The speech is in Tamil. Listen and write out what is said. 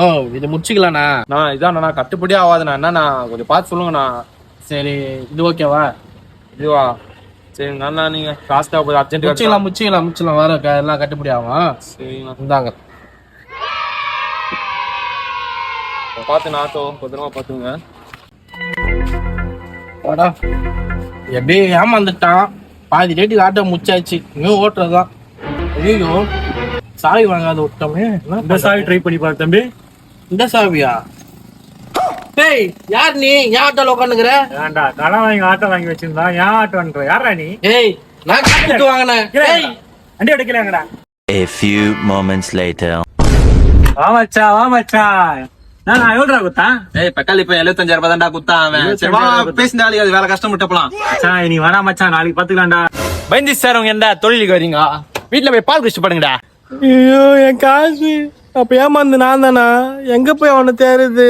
ஓ இது முடிச்சுக்கலாண்ணா. நான் இதாண்ணா கட்டுப்படி ஆகாதுண்ணா. என்னண்ணா கொஞ்சம் பார்த்து சொல்லுங்கண்ணா. சரி இது ஓகேவா? இதுவா? சரிங்கண்ணா. அண்ணா நீங்க காசு தேவைப்படுது அர்ஜென்ட். முடிச்சிக்கலாம் வர எல்லாம் கட்டுப்படி ஆகும். சரிங்கண்ணா. இந்தாங்க. பார்த்துண்ணா ஆட்டோ பத்திரமா பார்த்துங்க. வாடா எப்படியே ஏமாந்துட்டான். பாதி ரேட்டுக்கு ஆட்டோ முடிச்சாச்சு. இன்னும் ஓட்டுறதுதான். ஐயோ சாவி வாங்காத விட்டோமே. இந்த சாவி ட்ரை பண்ணி பாரு தம்பி. இந்த சாவியா? டேய் யார் நீ? ஏன் ஆட்டோல உட்காந்துக்கிற? ஏன்டா கடன் வாங்கி ஆட்டோ வாங்கி வச்சிருந்தா ஏன் ஆட்டோன்ற? யாரா நீ? ஏய் நான் காசு வாங்கினேன். ஏய் வண்டி எடுக்கலங்கடா. A few moments later. வா மச்சான். நான் எவ்வளோ குத்தா? ஏய் பெக்காலி இப்ப 75,000 ரூபாய் தான்டா குத்தான் அவன். சரி வா பேசின ஆளு அது வேற கஷ்டப்பட்டு போலாம். மச்சான் நீ வேணா மச்சான், நாளைக்கு பாத்துக்கலாம்டா. பயந்தி சார் உங்க என்ன தொழிலுக்கு வரீங்க? வீட்டுல போய் பால் குடிச்சு பாருங்கடா. ஐயோ என் காசு அப்ப ஏமாந்து நான் தானா? எங்க போய் அவனை தேடுது?